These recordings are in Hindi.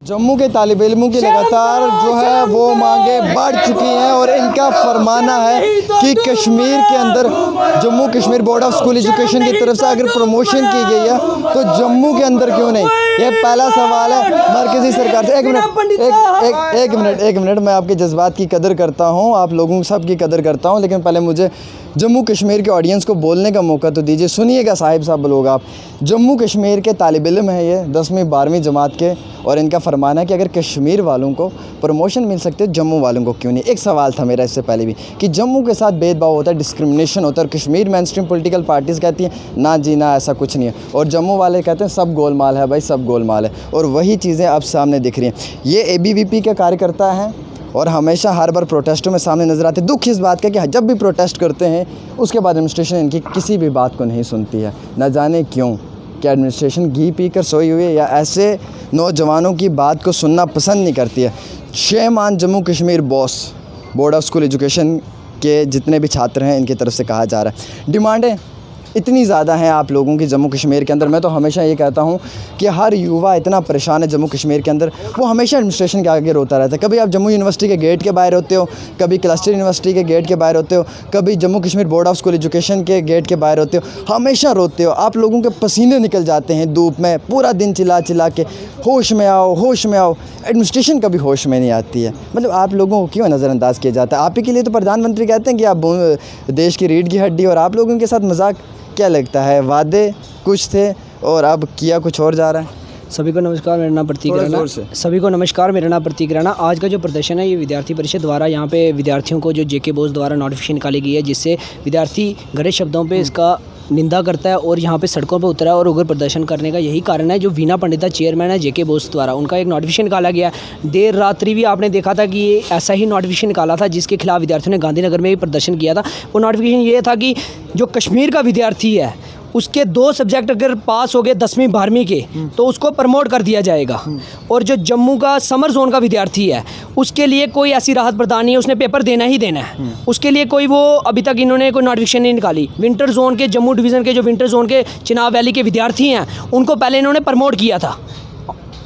जम्मू के तालिब इल्मों की लगातार जो है वो मांगे बढ़ चुकी हैं और इनका फरमाना है कि कश्मीर के अंदर Jammu Kashmir board of school education की तरफ से अगर प्रमोशन की गई है तो जम्मू के अंदर क्यों नहीं। ये पहला सवाल है मरकज़ी सरकार से। एक मिनट मैं आपके जज्बात की कदर करता हूँ, आप लोगों सब की कदर करता हूँ, लेकिन पहले मुझे जम्मू कश्मीर के ऑडियंस को बोलने का मौका तो दीजिए। सुनिएगा साहब लोग, आप जम्मू कश्मीर के तालिब इल्म हैं, ये 10वीं 12वीं जमात के, और इनका फरमाना है कि अगर कश्मीर वालों को प्रमोशन मिल सकते है जम्मू वालों को क्यों नहीं। एक सवाल था मेरा इससे पहले भी कि जम्मू के साथ भेदभाव होता है, डिस्क्रिमिनेशन होता है, और Kashmir main stream political parties कहती हैं ना जी ना ऐसा कुछ नहीं है, और जम्मू वाले कहते हैं सब गोलमाल है भाई, सब गोलमाल है। और वही चीज़ें अब सामने दिख रही हैं। ये ABVP के कार्यकर्ता हैं और हमेशा हर बार प्रोटेस्टों में सामने नज़र आते हैं। दुख इस बात का कि जब भी प्रोटेस्ट करते हैं उसके बाद एडमिनिस्ट्रेशन इनकी किसी भी बात को नहीं सुनती है, न जाने क्यों। क्या एडमिनिस्ट्रेशन घी पी कर सोई हुई है या ऐसे नौजवानों की बात को सुनना पसंद नहीं करती है। शेमान जम्मू कश्मीर बॉस बोर्ड ऑफ स्कूल एजुकेशन के जितने भी छात्र हैं इनकी तरफ से कहा जा रहा है। डिमांडें इतनी ज़्यादा हैं आप लोगों की जम्मू कश्मीर के अंदर। मैं तो हमेशा ये कहता हूँ कि हर युवा इतना परेशान है जम्मू कश्मीर के अंदर, वो हमेशा एडमिनिस्ट्रेशन के आगे रोता रहता है। कभी आप जम्मू यूनिवर्सिटी के गेट के बाहर होते हो, कभी क्लस्टर यूनिवर्सिटी के गेट के बाहर होते हो, कभी Jammu Kashmir board of school education के गेट के बाहर होते हो, हमेशा रोते हो। आप लोगों के पसीने निकल जाते हैं धूप में, पूरा दिन चिल्ला चिल्ला के होश में आओ होश में आओ। एडमिनिस्ट्रेशन कभी होश में नहीं आती है। मतलब आप लोगों को क्यों नज़रअंदाज किया जाता है। आप ही के लिए तो प्रधानमंत्री कहते हैं कि आप देश की रीढ़ की हड्डी, और आप लोगों के साथ मजाक क्या लगता है। वादे कुछ थे और अब किया कुछ और जा रहा है। सभी को नमस्कार, मेरा नाम प्रतीक राणा। सभी को नमस्कार, मेरा नाम प्रतीक राणा। आज का जो प्रदर्शन है ये विद्यार्थी परिषद द्वारा यहाँ पे विद्यार्थियों को जो JK बोस द्वारा नोटिफिकेशन निकाली गई है, जिससे विद्यार्थी गलत शब्दों पे इसका निंदा करता है और यहाँ पे सड़कों पे उतरा है और उग्र प्रदर्शन करने का यही कारण है। जो वीना पंडिता चेयरमैन है JK बोस द्वारा, उनका एक नोटिफिकेशन निकाला गया। देर रात्रि भी आपने देखा था कि ये ऐसा ही नोटिफिकेशन निकाला था जिसके खिलाफ विद्यार्थियों ने गांधीनगर में भी प्रदर्शन किया था। वो नोटिफिकेशन ये था कि जो कश्मीर का विद्यार्थी है उसके 2 सब्जेक्ट अगर पास हो गए 10वीं 12वीं के तो उसको प्रमोट कर दिया जाएगा, और जो जम्मू का समर जोन का विद्यार्थी है उसके लिए कोई ऐसी राहत प्रदान नहीं है, उसने पेपर देना ही देना है। उसके लिए कोई वो अभी तक इन्होंने कोई नोटिफिकेशन नहीं निकाली। विंटर जोन के जम्मू डिवीज़न के जो विंटर जोन के चिनाब वैली के विद्यार्थी हैं उनको पहले इन्होंने प्रमोट किया था,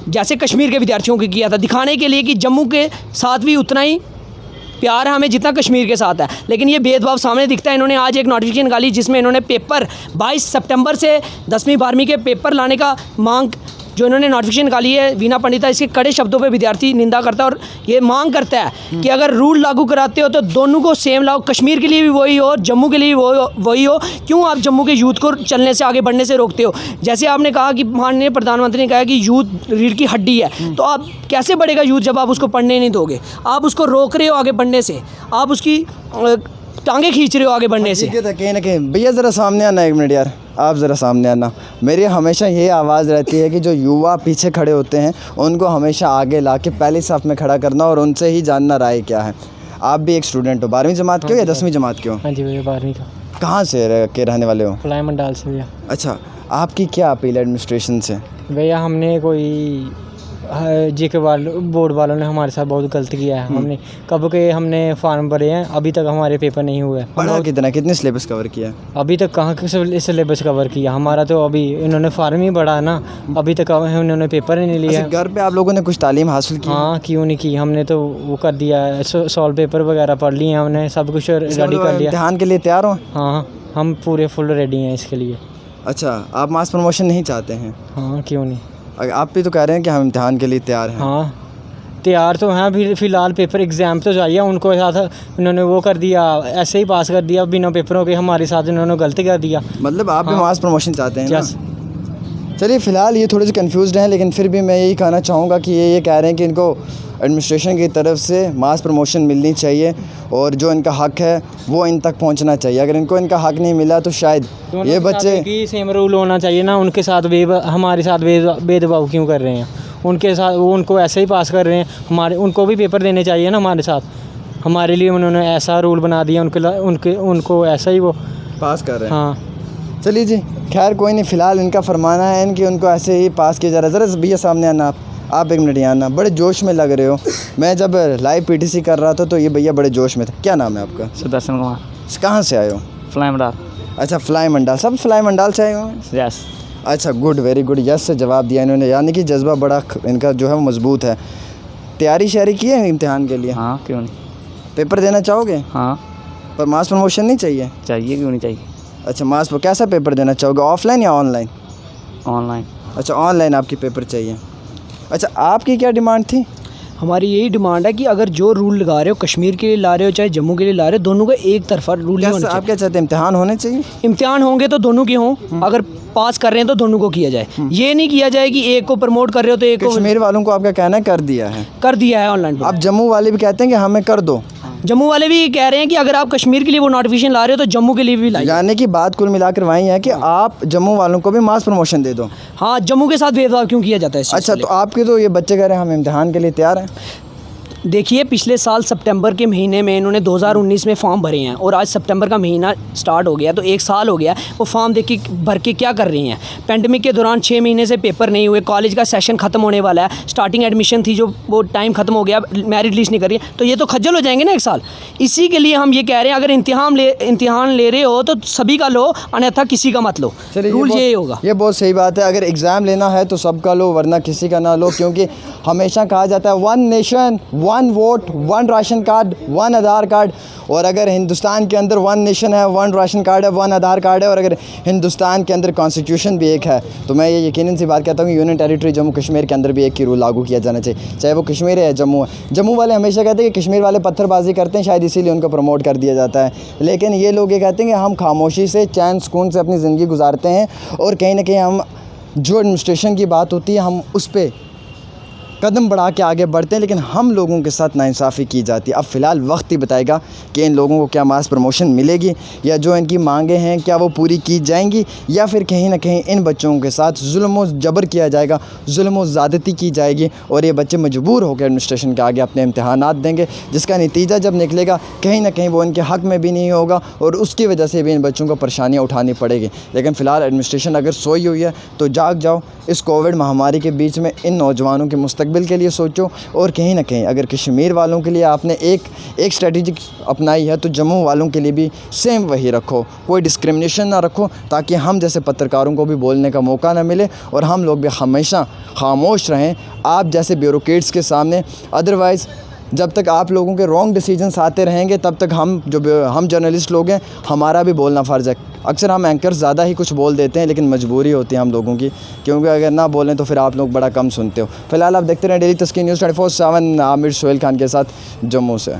जैसे कश्मीर के विद्यार्थियों को किया था, दिखाने के लिए कि जम्मू के साथ भी उतना ही प्यार है हमें जितना कश्मीर के साथ है। लेकिन ये भेदभाव सामने दिखता है। इन्होंने आज एक नोटिफिकेशन निकाली जिसमें इन्होंने पेपर 22 सितंबर से 10वीं 12वीं के पेपर लाने का मांग जो इन्होंने नोटिफिकेशन निकाली है वीना पंडिता, इसके कड़े शब्दों पे विद्यार्थी निंदा करता है और ये मांग करता है कि अगर रूल लागू कराते हो तो दोनों को सेम लाओ, कश्मीर के लिए भी वही हो, जम्मू के लिए भी वही हो। क्यों आप जम्मू के यूथ को चलने से आगे बढ़ने से रोकते हो। जैसे आपने कहा कि माननीय प्रधानमंत्री ने कहा कि यूथ रीढ़ की हड्डी है, तो आप कैसे बढ़ेगा यूथ जब आप उसको पढ़ने नहीं दोगे। आप उसको रोक रहे हो आगे बढ़ने से, आप उसकी टांगे खींच रहे हो आगे बढ़ने से। कहीं ना कहीं भैया ज़रा सामने आना, 1 मिनट यार, आप ज़रा सामने आना। मेरी हमेशा ये आवाज़ रहती है कि जो युवा पीछे खड़े होते हैं उनको हमेशा आगे ला के पहली साफ में खड़ा करना और उनसे ही जानना राय क्या है। आप भी एक स्टूडेंट हो, 12वीं जमात के हो या 10वीं जमात के हो? हाँ जी भैया, 12वीं का। कहाँ से रहने वाले हो? फ्लाई मंडाल से भैया। अच्छा, आपकी क्या अपील है एडमिनिस्ट्रेशन से? भैया हमने कोई JK बोर्ड वालों ने हमारे साथ बहुत गलत किया है। हमने कब के हमने फार्म भरे हैं, अभी तक हमारे पेपर नहीं हुए। पढ़ा कितने सिलेबस कवर किया है? अभी तक कहाँ सिलेबस कवर किया हमारा, तो अभी इन्होंने फार्म ही भरा ना, अभी तक उन्होंने पेपर ही नहीं लिया। घर पे आप लोगों ने कुछ तालीम हासिल की? हाँ, क्यों नहीं की, हमने तो वो कर दिया, सॉल्व पेपर वगैरह पढ़ लिए, हमने सब कुछ रेडी कर लिया। इम्तिहान के लिए तैयार हो? हाँ, हम पूरे फुल रेडी हैं इसके लिए। अच्छा, आप मास प्रमोशन नहीं चाहते हैं? हाँ, क्यों नहीं। आप भी तो कह रहे हैं कि हम इम्तिहान के लिए तैयार हैं। हाँ, तैयार तो हैं, फिर फ़िलहाल पेपर एग्ज़ाम तो चाहिए उनको, साथ उन्होंने वो कर दिया, ऐसे ही पास कर दिया बिना पेपरों के, हमारे साथ उन्होंने गलत कर दिया। मतलब आप भी मास प्रमोशन चाहते हैं यस। चलिए, फ़िलहाल ये थोड़े से कंफ्यूज्ड हैं, लेकिन फिर भी मैं यही कहना चाहूँगा कि ये कह रहे हैं कि इनको एडमिनिस्ट्रेशन की तरफ से मास प्रमोशन मिलनी चाहिए और जो इनका हक़ है वो इन तक पहुंचना चाहिए। अगर इनको इनका हक़ नहीं मिला तो शायद ये बच्चे की सेम रूल होना चाहिए ना, उनके साथ हमारे साथ भेदभाव क्यों कर रहे हैं। उनके साथ वो उनको ऐसे ही पास कर रहे हैं, उनको भी पेपर देने चाहिए ना हमारे साथ। हमारे लिए उन्होंने ऐसा रूल बना दिया, उनको ऐसा ही वो पास कर रहे हैं। हाँ, चलिए जी, खैर कोई नहीं, फ़िलहाल इनका फरमाना है इनकी उनको ऐसे ही पास किया जा रहा है। ज़रा भैया सामने आना, आप 1 मिनट यहाँ आना, बड़े जोश में लग रहे हो। मैं जब लाइव PTC कर रहा था तो ये भैया बड़े जोश में थे। क्या नाम है आपका? सुदर्शन कुमार। कहाँ से आए हो? फ्लाई मंडाल। अच्छा, फ्लाई मंडाल, सब फ्लाई मंडाल से आए हो? यस। अच्छा, गुड, वेरी गुड, यस से जवाब दिया इन्होंने, यानी कि जज्बा बड़ा इनका जो है वो मजबूत है। तैयारी शारी की है इम्तिहान के लिए? हाँ, क्यों नहीं। पेपर देना चाहोगे? हाँ पर मास प्रमोशन नहीं चाहिए? चाहिए, क्यों नहीं चाहिए। अच्छा, मास पर कैसा पेपर देना चाहोगे, ऑफलाइन या ऑनलाइन? ऑनलाइन। अच्छा, ऑनलाइन आपकी पेपर चाहिए। अच्छा, आपकी क्या डिमांड थी? हमारी यही डिमांड है कि अगर जो रूल लगा रहे हो कश्मीर के लिए ला रहे हो चाहे जम्मू के लिए ला रहे हो, दोनों का एक तरफा रूल नहीं होना आप क्या चाहते हैं, इम्तिहान होने चाहिए? चाहिए। इम्तिहान होंगे तो दोनों के हों, अगर पास कर रहे हैं तो दोनों को किया जाए। ये नहीं किया जाए कि एक को प्रमोट कर रहे हो तो एक को कश्मीर वालों को आपका कहना है कर दिया है? कर दिया है ऑनलाइन। अब जम्मू वाले भी कहते हैं कि हमें कर दो। जम्मू वाले भी कह रहे हैं कि अगर आप कश्मीर के लिए वो नोटिफिकेशन ला रहे हो तो जम्मू के लिए भी लाइए। यानी कि बात कुल मिलाकर वही है कि आप जम्मू वालों को भी मास प्रमोशन दे दो। हाँ, जम्मू के साथ भेदभाव क्यों किया जाता है इस चीज़ अच्छा, को तो आपके तो ये बच्चे कह रहे हैं हम इम्तिहान के लिए तैयार हैं। देखिए, पिछले साल सितंबर के महीने में इन्होंने 2019 में फॉर्म भरे हैं और आज सितंबर का महीना स्टार्ट हो गया, तो एक साल हो गया। वो फॉर्म देख के भर के क्या कर रही हैं? पेंडेमिक के दौरान 6 महीने से पेपर नहीं हुए, कॉलेज का सेशन ख़त्म होने वाला है, स्टार्टिंग एडमिशन थी जो वो टाइम ख़त्म हो गया, मेरिट लिस्ट नहीं कर रही है, तो ये तो खज्जल हो जाएंगे ना एक साल। इसी के लिए हम ये कह रहे हैं, अगर इम्तिहान ले रहे हो तो सभी का लो, अन्यथा किसी का मत लो। रूल यही होगा। ये बहुत सही बात है, अगर एग्ज़ाम लेना है तो सबका लो वरना किसी का ना लो, क्योंकि हमेशा कहा जाता है one nation one vote one ration card one Aadhaar card. और अगर हिंदुस्तान के अंदर वन नेशन है, वन राशन कार्ड है, वन आधार कार्ड है, और अगर हिंदुस्तान के अंदर कॉन्स्टिट्यूशन भी एक है, तो मैं ये यकीनन सी बात कहता हूँ कि यूनियन टेरिटरी जम्मू कश्मीर के अंदर भी एक ही रूल लागू किया जाना चाहिए, चाहे वो कश्मीर है या जम्मू है। जम्मू वाले हमेशा कहते हैं कि कश्मीर वाले पत्थरबाजी करते हैं, शायद इसीलिए उनको प्रमोट कर दिया जाता है, लेकिन ये लोग ये कहते हैं कि हम खामोशी से चैन सुकून से अपनी ज़िंदगी गुजारते हैं, और कहीं ना कहीं हम जो एडमिनिस्ट्रेशन की बात होती है हम उस पर कदम बढ़ा के आगे बढ़ते हैं, लेकिन हम लोगों के साथ नाइंसाफ़ी की जाती है। अब फ़िलहाल वक्त ही बताएगा कि इन लोगों को क्या मास प्रमोशन मिलेगी, या जो इनकी मांगें हैं क्या वो पूरी की जाएंगी, या फिर कहीं ना कहीं इन बच्चों के साथ जुल्म व जबर किया जाएगा, जुल्म व ज़्यादती की जाएगी, और ये बच्चे मजबूर होकर एडमिनिस्ट्रेशन के आगे अपने इम्तहानात देंगे, जिसका नतीजा जब निकलेगा कहीं ना कहीं वो इनके हक़ में भी नहीं होगा, और उसकी वजह से भी इन बच्चों को परेशानियाँ उठानी पड़ेगी। लेकिन फ़िलहाल एडमिनिस्ट्रेशन अगर सोई हुई है तो जाग जाओ, इस कोविड महामारी के बीच में इन नौजवानों के मुस्तकबिल के लिए सोचो, और कहीं ना कहीं अगर कश्मीर वालों के लिए आपने एक स्ट्रेटजी अपनाई है तो जम्मू वालों के लिए भी सेम वही रखो, कोई डिस्क्रिमिनेशन ना रखो, ताकि हम जैसे पत्रकारों को भी बोलने का मौका ना मिले और हम लोग भी हमेशा खामोश रहें आप जैसे ब्यूरोक्रेट्स के सामने। अदरवाइज़ जब तक आप लोगों के रॉन्ग डिसीजंस आते रहेंगे तब तक हम जर्नलिस्ट लोग हैं, हमारा भी बोलना फ़र्ज़ है। अक्सर हम एंकर्स ज़्यादा ही कुछ बोल देते हैं, लेकिन मजबूरी होती है हम लोगों की, क्योंकि अगर ना बोलें तो फिर आप लोग बड़ा कम सुनते हो। फ़िलहाल आप देखते रहें डेली तस्कीर न्यूज़ 24/7, आमिर सोहेल खान के साथ जम्मू से।